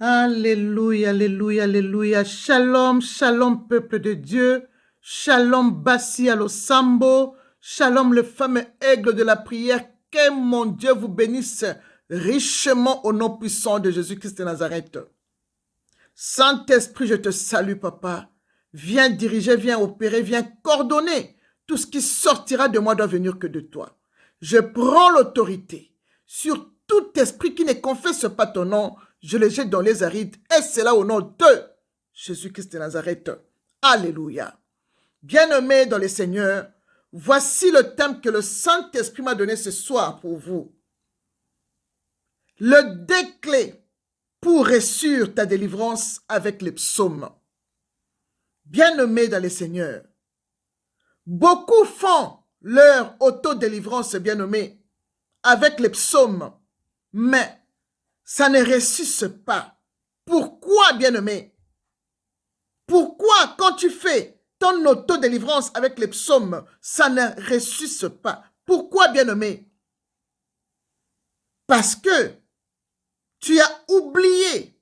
Alléluia, alléluia, alléluia. Shalom, shalom, peuple de Dieu. Shalom, Bassi Alosambo. Shalom, le fameux aigle de la prière. Que mon Dieu vous bénisse richement au nom puissant de Jésus-Christ de Nazareth. Saint-Esprit, je te salue, papa. Viens diriger, viens opérer, viens coordonner. Tout ce qui sortira de moi doit venir que de toi. Je prends l'autorité sur tout esprit qui ne confesse pas ton nom. Je le jette dans les arides et c'est là au nom de Jésus-Christ de Nazareth. Alléluia. Bien-aimés dans le Seigneur, voici le thème que le Saint-Esprit m'a donné ce soir pour vous. Le déclé pour réussir ta délivrance avec les psaumes. Bien-aimés dans le Seigneur, beaucoup font leur autodélivrance, bien-aimés, avec les psaumes, mais ça ne ressuscite pas. Pourquoi, bien-aimé? Pourquoi, quand tu fais ton autodélivrance avec les psaumes, ça ne ressuscite pas? Pourquoi, bien-aimé? Parce que tu as oublié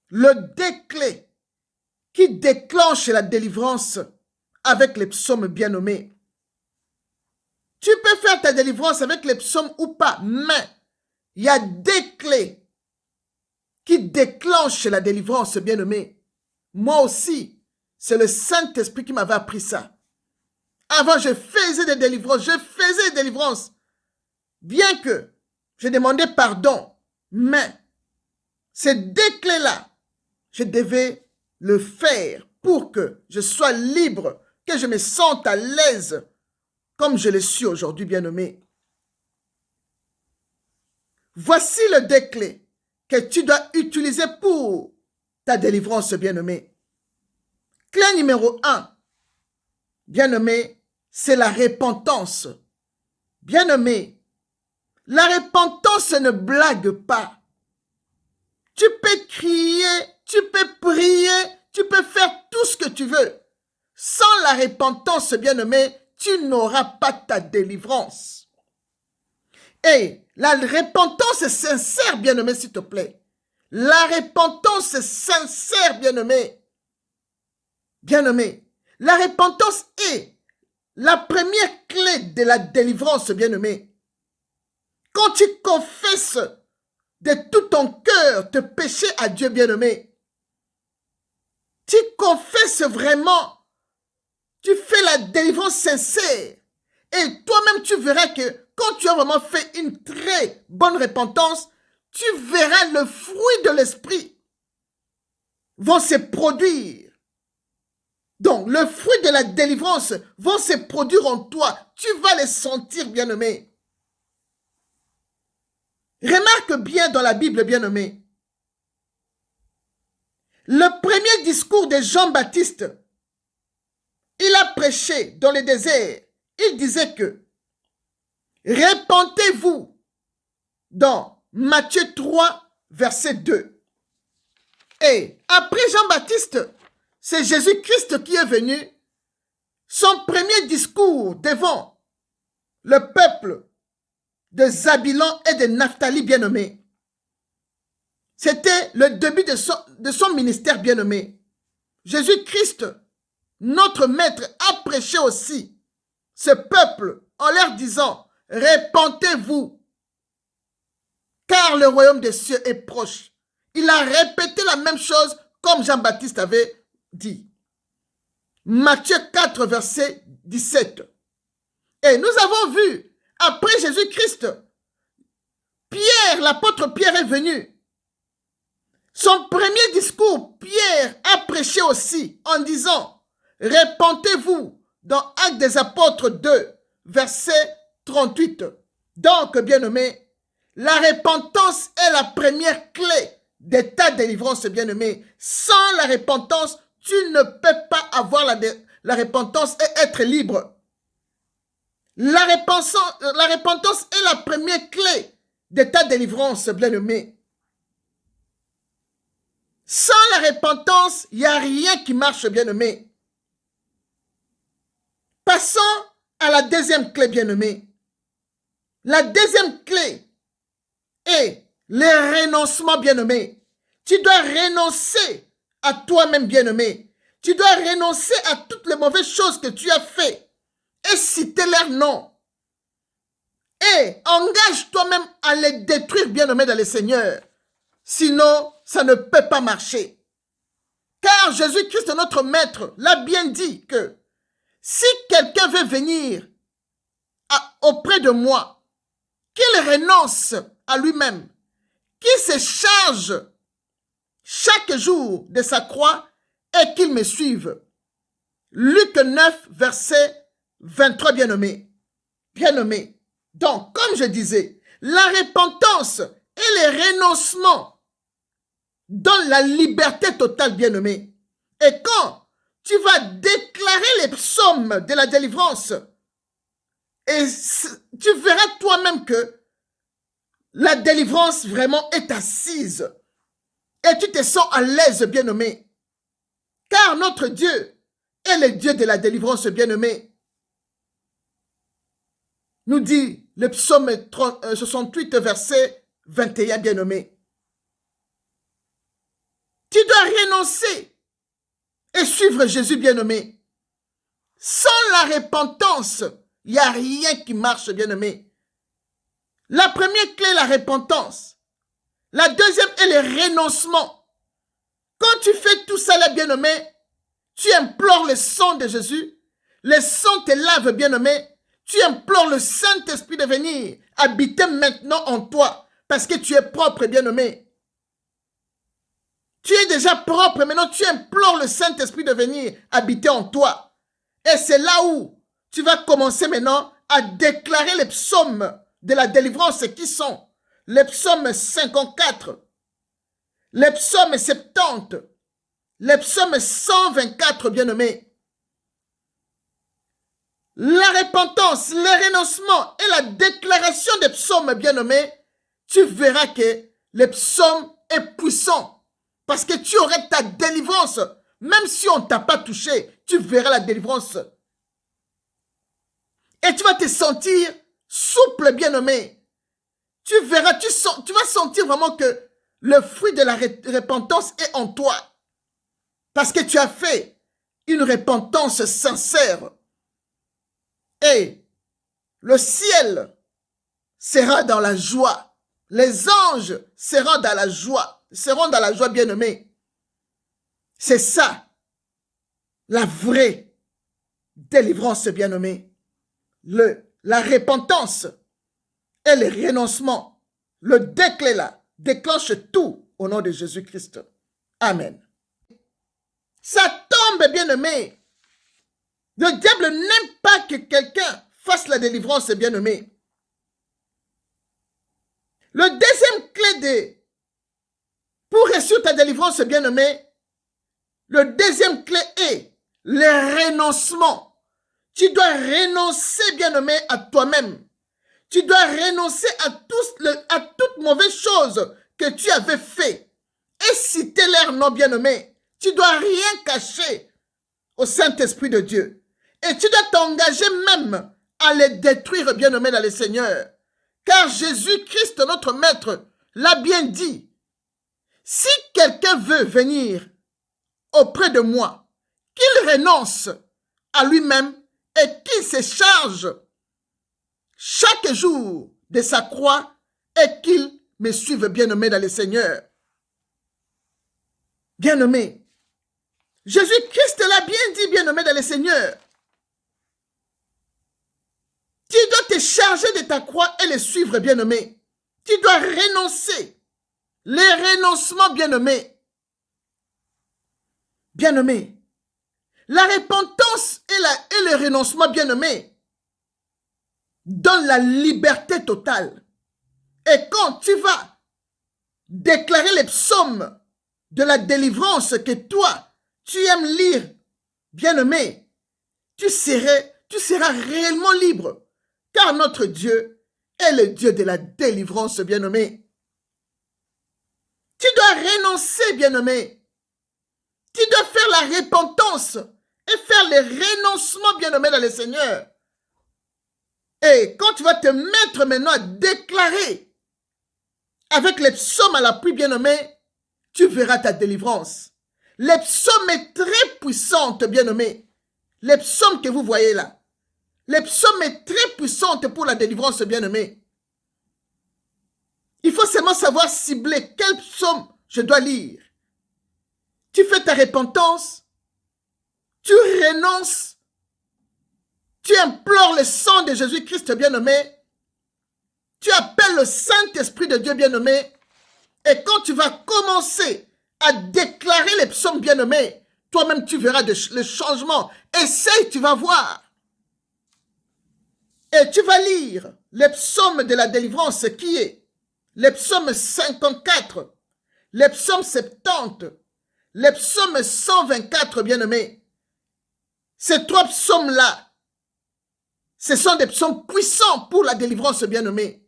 le déclé qui déclenche la délivrance avec les psaumes, bien-aimés. Tu peux faire ta délivrance avec les psaumes ou pas, mais il y a des clés qui déclenchent la délivrance, bien-aimé. Moi aussi, c'est le Saint-Esprit qui m'avait appris ça. Avant, je faisais des délivrances, bien que je demandais pardon, mais ces deux clés-là, je devais le faire pour que je sois libre, que je me sente à l'aise, comme je le suis aujourd'hui, bien-aimé. Voici le déclé que tu dois utiliser pour ta délivrance, bien-aimé. Clé numéro 1, bien-aimé, c'est la repentance. Bien-aimé, la repentance ne blague pas. Tu peux crier, tu peux prier, tu peux faire tout ce que tu veux. Sans la repentance, bien-aimé, tu n'auras pas ta délivrance. Et la repentance est sincère, bien-aimé, s'il te plaît. La repentance est sincère, bien-aimé. Bien-aimé, la repentance est la première clé de la délivrance, bien-aimé. Quand tu confesses de tout ton cœur tes péchés à Dieu, bien-aimé, tu confesses vraiment, tu fais la délivrance sincère. Et toi-même, tu verras que quand tu as vraiment fait une très bonne repentance, tu verras le fruit de l'esprit vont se produire. Donc, le fruit de la délivrance vont se produire en toi. Tu vas les sentir, bien-aimé. Remarque bien dans la Bible, bien-aimé. Le premier discours de Jean-Baptiste, il a prêché dans le désert. Il disait que repentez-vous dans Matthieu 3, verset 2. Et après Jean-Baptiste, c'est Jésus-Christ qui est venu. Son premier discours devant le peuple de Zabilan et de Naphtali, bien-aimé. C'était le début de son ministère, bien-aimé. Jésus-Christ, notre maître, a prêché aussi ce peuple en leur disant « Repentez-vous, car le royaume des cieux est proche. » Il a répété la même chose comme Jean-Baptiste avait dit. Matthieu 4, verset 17. Et nous avons vu, après Jésus-Christ, Pierre, l'apôtre Pierre est venu. Son premier discours, Pierre a prêché aussi en disant « Repentez-vous » dans Actes des Apôtres 2, verset 38. Donc, bien-aimé, la repentance est la première clé de ta délivrance, bien-aimé. Sans la repentance, tu ne peux pas avoir la repentance et être libre. La repentance est la première clé de ta délivrance, bien-aimé. Sans la repentance, il n'y a rien qui marche, bien-aimé. Passons à la deuxième clé, bien-aimé. La deuxième clé est le renoncement, bien-aimé. Tu dois renoncer à toi-même, bien-aimé. Tu dois renoncer à toutes les mauvaises choses que tu as faites et citer leur nom. Et engage toi-même à les détruire, bien-aimé, dans le Seigneur. Sinon, ça ne peut pas marcher. Car Jésus-Christ, notre Maître, l'a bien dit que si quelqu'un veut venir auprès de moi, qu'il renonce à lui-même, qu'il se charge chaque jour de sa croix et qu'il me suive. Luc 9, verset 23, bien-aimé. Bien-aimé. Donc, comme je disais, la repentance et le renoncement donnent la liberté totale, bien-aimé. Et quand tu vas déclarer les psaumes de la délivrance, et tu verras toi-même que la délivrance vraiment est assise. Et tu te sens à l'aise, bien-aimé. Car notre Dieu est le Dieu de la délivrance, bien-aimé. Nous dit le psaume 68, verset 21, bien-aimé. Tu dois renoncer et suivre Jésus, bien-aimé. Sans la repentance, il n'y a rien qui marche, bien-aimé. La première clé est la repentance. La deuxième est le renoncement. Quand tu fais tout ça, là, bien-aimé, tu implores le sang de Jésus. Le sang te lave, bien-aimé. Tu implores le Saint-Esprit de venir habiter maintenant en toi parce que tu es propre, bien-aimé. Tu es déjà propre, maintenant tu implores le Saint-Esprit de venir habiter en toi. Et c'est là où tu vas commencer maintenant à déclarer les psaumes de la délivrance qui sont les psaumes 54, les psaumes 70, les psaumes 124, bien-aimés. La repentance, le renoncement et la déclaration des psaumes, bien-aimés, tu verras que le psaume est puissant parce que tu aurais ta délivrance. Même si on ne t'a pas touché, tu verras la délivrance. Et tu vas te sentir souple, bien-aimé. Tu verras, tu vas sentir vraiment que le fruit de la repentance est en toi. Parce que tu as fait une repentance sincère. Et le ciel sera dans la joie. Les anges seront dans la joie, bien-aimés. C'est ça, la vraie délivrance, bien-aimé. La repentance et le renoncement, le déclenche tout au nom de Jésus-Christ. Amen. Ça tombe, bien-aimé. Le diable n'aime pas que quelqu'un fasse la délivrance, bien-aimé. Le deuxième clé pour réussir ta délivrance, bien-aimé, le deuxième clé est le renoncement. Tu dois renoncer, bien-aimé, à toi-même. Tu dois renoncer à toute mauvaise chose que tu avais fait. Et citer leur nom, bien-aimé. Tu dois rien cacher au Saint-Esprit de Dieu. Et tu dois t'engager même à les détruire, bien-aimé, dans le Seigneur. Car Jésus-Christ, notre Maître, l'a bien dit. Si quelqu'un veut venir auprès de moi, qu'il renonce à lui-même et qu'il se charge chaque jour de sa croix et qu'il me suive, bien-aimé, dans le Seigneur. Bien-aimé, Jésus-Christ l'a bien dit, bien-aimé, dans le Seigneur. Tu dois te charger de ta croix et le suivre, bien-aimé. Tu dois renoncer. Les renoncements, bien-aimé. Bien-aimé. La repentance et le renoncement, bien-aimé, donnent la liberté totale. Et quand tu vas déclarer les psaumes de la délivrance que toi, tu aimes lire, bien-aimé, tu seras réellement libre. Car notre Dieu est le Dieu de la délivrance, bien-aimé. Tu dois renoncer, bien-aimé. Tu dois faire la repentance et faire le renoncement, bien-aimé, dans le Seigneur. Et quand tu vas te mettre maintenant à déclarer avec les psaumes à l'appui, bien-aimé, tu verras ta délivrance. Les psaumes est très puissante, bien-aimés. Les psaumes que vous voyez là. Les psaumes est très puissante pour la délivrance, bien-aimés. Il faut seulement savoir cibler quel psaume je dois lire. Tu fais ta repentance, tu renonces, tu implores le sang de Jésus-Christ, bien-aimé, tu appelles le Saint-Esprit de Dieu, bien-aimé, et quand tu vas commencer à déclarer les psaumes, bien-aimés, toi-même tu verras le changement. Essaye, tu vas voir. Et tu vas lire les psaumes de la délivrance qui est les psaumes 54, les psaumes 70, les psaumes 124, bien-aimés. Ces trois psaumes-là, ce sont des psaumes puissants pour la délivrance, bien-aimés.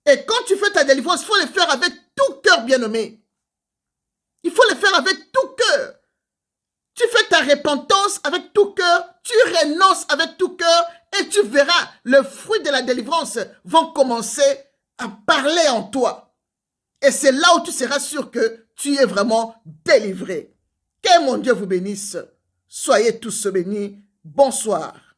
Et quand tu fais ta délivrance, il faut le faire avec tout cœur, bien-aimé. Il faut le faire avec tout cœur. Tu fais ta repentance avec tout cœur, tu renonces avec tout cœur et tu verras, le fruit de la délivrance vont commencer à parler en toi. Et c'est là où tu seras sûr que tu es vraiment délivré. Que mon Dieu vous bénisse. Soyez tous bénis. Bonsoir.